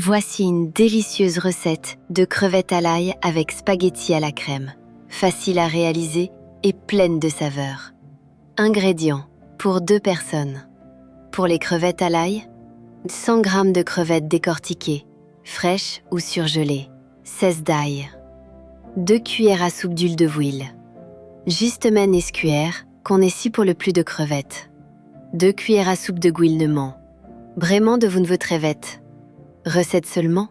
Voici une délicieuse recette de crevettes à l'ail avec spaghettis à la crème. Facile à réaliser et pleine de saveurs. Ingrédients pour 2 personnes. Pour les crevettes à l'ail, 100 g de crevettes décortiquées, fraîches ou surgelées, 16 d'ail, 2 cuillères à soupe d'huile de huile, Gistemaine escuaire qu'on essie pour le plus de crevettes, 2 cuillères à soupe de gouinement, brément de vous crevette. Recette seulement,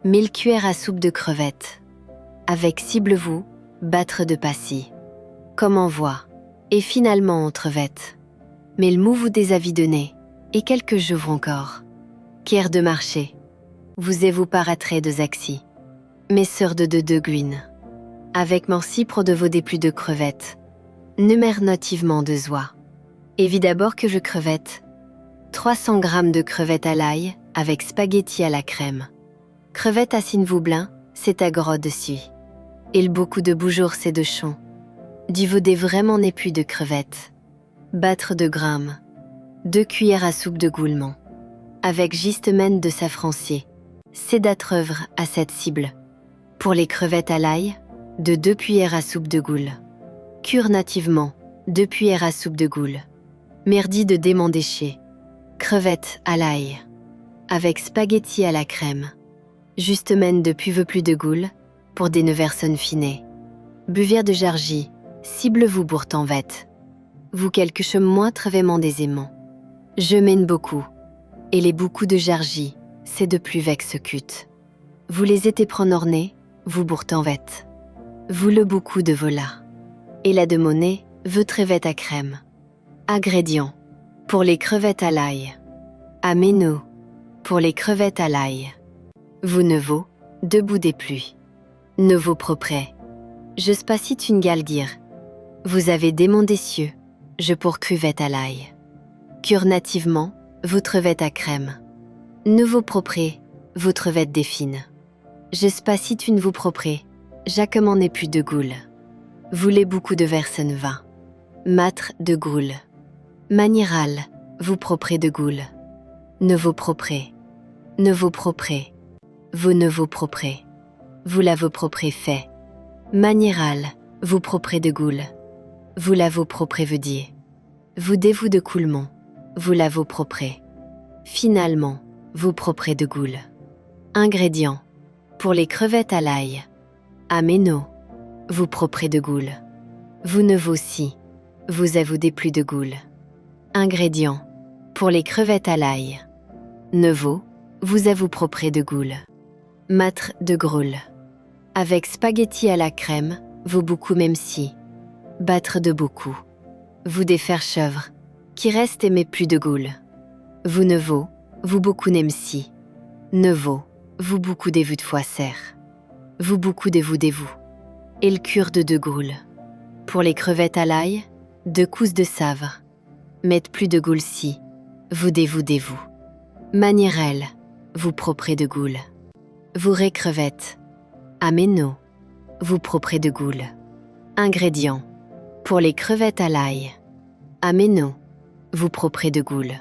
1000 cuillères à soupe de crevettes. Avec cible-vous, battre de passis. Comme envoi, et finalement entrevette. Mais le mou vous désavidonnez, et quelques jours encore. Quière de marché, vous paraîtrez de zaxi. Mes sœurs de guine. Avec morci pro de vos des plus de crevettes. Numère notivement de zoie. Évi d'abord que je crevette. 300 g de crevettes à l'ail, avec spaghettis à la crème. Crevettes à Sinvoublin, c'est à gros dessus. Et le beaucoup de boujour c'est de chon. Du vaudé vraiment n'est plus de crevettes. Battre de grammes. 2 cuillères à soupe de goulement. Avec gistemaine de safrancier. C'est d'atreuvre à cette cible. Pour les crevettes à l'ail, de 2 cuillères à soupe de goule. Cure nativement, 2 cuillères à soupe de goule. Merdi de dément déché. Crevettes à l'ail. Avec spaghettis à la crème. Justemaine de puve plus de goule, pour des personnes finées. Buvière de jargy, cible-vous pourtant vête. Vous quelque chose moins trévément des aimants. Je mène beaucoup. Et les beaucoup de jargy, c'est de plus vexe cut. Vous les étés pronornés, vous pourtant vête. Vous le beaucoup de vola. Et la de monnaie, veut trévette à crème. Ingrédients. Pour les crevettes à l'ail. Améno. Pour les crevettes à l'ail. Vous nevaux, debout des pluies. Nevaux propret. Je spacite une galguire. Vous avez démon des cieux, je pour crevette à l'ail. Cure nativement, vous trevette à crème. Nevaux propré, vous trevette des fines. Je spacite une vous propré, jacquement n'ai plus de goule. Voulez beaucoup de versen vin. Matre de goule. Maniral, vous propré de goule. Nevaux propré. Nevaux propré. Vos nevaux propré. Vous l'avez propré fait. Maniral, vous propré de goule. Vous l'avez propré veut dire. Vous dévous de coulement. Vous l'avez propré. Finalement, vous propré de goule. Ingrédients. Pour les crevettes à l'ail. Améno. Vous propré de goule. Vous nevaux aussi. Vous avez des plus de goule. Ingrédients. Pour les crevettes à l'ail. Nevaux. Vous avez propré de goule. Matre de groule. Avec spaghettis à la crème, vous beaucoup même si. Battre de beaucoup. Vous défaire chèvre, qui reste aimer plus de goule. Vous nevaux, vous beaucoup n'aime si. Nevaux, vous beaucoup des vous de foie serre. Vous beaucoup des vous. Et le cure de goule. Pour les crevettes à l'ail, 2 cousses de savre. Mettre plus de goule si. Vous. Manierelle, vous propré de goule. Vous récrevettes. Améno, vous propré de goule. Ingrédients. Pour les crevettes à l'ail. Améno, vous propré de goule.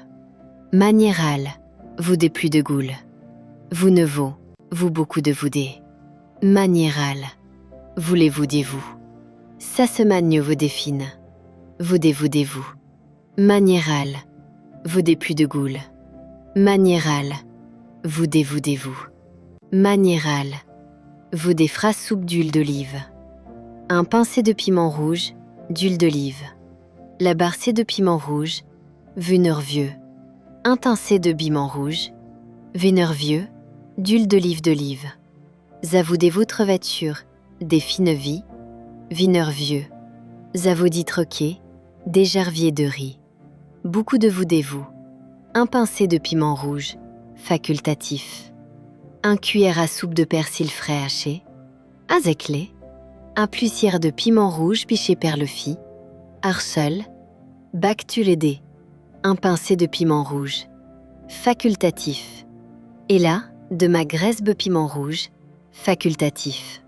Maniéral, vous des plus de goule. Vous nevaux, vous beaucoup de voudé. Maniéral, voulez-vous des vous. Ça se magne vous des fines. Vous des vous. Maniéral, vous des plus de goule. Maniéral, vous des vous. Maniéral, vous des phrases soupe d'huile d'olive. Un pincé de piment rouge, d'huile d'olive. La barcée de piment rouge, vuneur vieux. Un tincé de piment rouge, vuneur vieux, d'huile d'olive. Zavou des vôtres vêtures, des fines vies, vineur vieux. Zavou dit troqué, des gerviers de riz. Beaucoup de vous. Un pincé de piment rouge, facultatif. 1 cuillère à soupe de persil frais haché. Un zéclé. Un plussière de piment rouge piché perlefi. Arseul. Bactulédé. Un pincé de piment rouge. Facultatif. Et là, de ma graisse de piment rouge. Facultatif.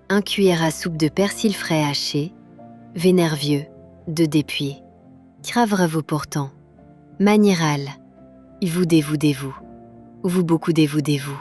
1 cuillère à soupe de persil frais haché. Vénervieux. De dépuis. Cravre-vous pourtant. Maniéral. Vous. Vous beaucoup des vous.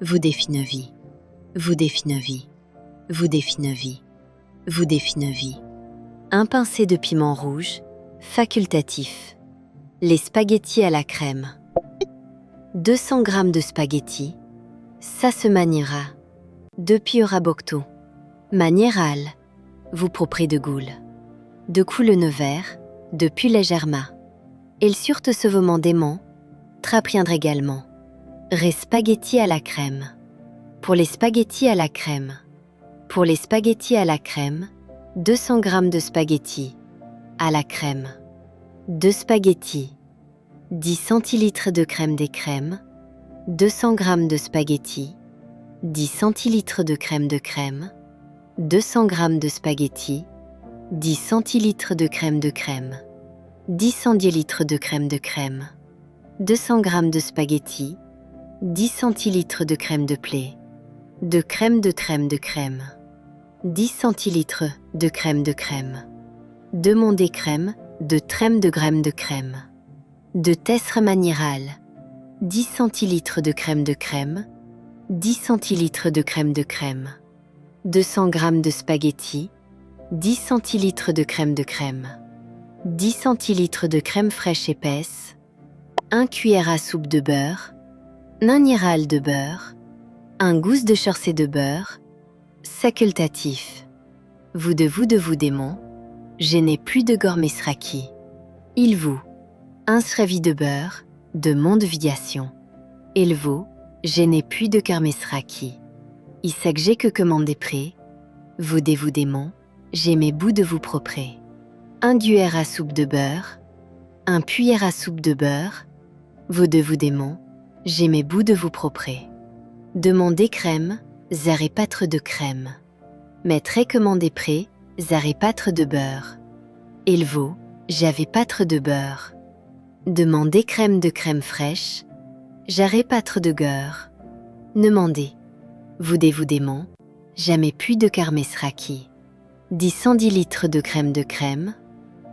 vous définevi, vous définevi, vous définevi, vous définevi. Un pincé de piment rouge, facultatif. Les spaghettis à la crème. 200 g de spaghettis. Ça se maniera. Depuis Orabocto. Manieral. Vous proprez de goule. De coule nevers, depuis légèrement. Il surte ce vement d'aimant, trapriendre également. Ré spaghettis à la crème. Pour les spaghettis à la crème. Pour les spaghettis à la crème, 200 g de spaghettis. À la crème. 2 spaghettis. 10 centilitres de crème des crèmes. 200 g de spaghettis. 10 centilitres de crème de crème. 200 g de spaghettis. 10 centilitres de crème de crème. 10 centilitres de crème de crème. 200 g de spaghettis. 10 centilitres de crème de plaie. De crème de crème de crème. 10 centilitres de crème de crème. Demandez crème, de trème de crème de crème. De testre maniral. 10 centilitres de crème de crème. 10 centilitres de crème de crème. 200 g de spaghettis. 10 centilitres de crème de crème. 10 centilitres de crème fraîche épaisse. 1 cuillère à soupe de beurre. 1 iral de beurre. 1 gousse de chorcé de beurre. Facultatif. Vous démon. Je n'ai plus de gormesraki. Il vous. Un sravi de beurre, de monde viation. Il vous. Je n'ai plus de gormesraki. Il sait que j'ai que commandé près. Vous démon. J'ai mes bouts de vous propré. 1 cuillère à soupe de beurre. 1 cuillère à soupe de beurre. Vous démon. J'ai mes bouts de vous propré. Demandez crème, zaré pâtre de crème. Mettre recommandé près, zaré pâtre de beurre. Il vaut, j'avais pâtre de beurre. Demandez crème de crème fraîche. J'arrête pâtre de beurre. Demandez. Vous démon. Jamais plus de carmesraki. 10 centilitres de crème de crème.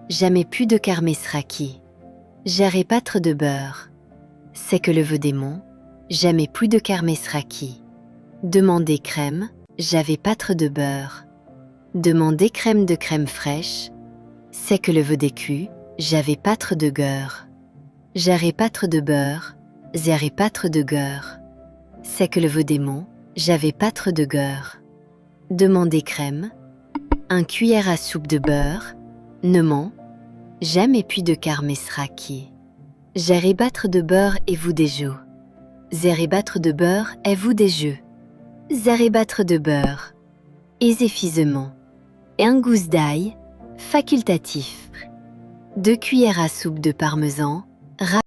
Jamais plus de carmesraki. J'arrête pâtre de beurre. C'est que le veut démon. Jamais plus de carmesraki. Demandez crème, j'avais pâtre de beurre. Demandez crème de crème fraîche. C'est que le veut décu, j'avais pâtre de beurre. J'arrête pâtre de beurre, j'arrête pâtre de beurre. C'est que le veut démon, j'avais pâtre de beurre. Demandez crème. 1 cuillère à soupe de beurre. Nemant. Jamais plus de carmesraki. J'arrête battre de beurre et vous des jeux. Zéré battre de beurre et vous des jeux. Zéré battre de beurre. Éséphisement. Et 1 gousse d'ail, facultatif. 2 cuillères à soupe de parmesan,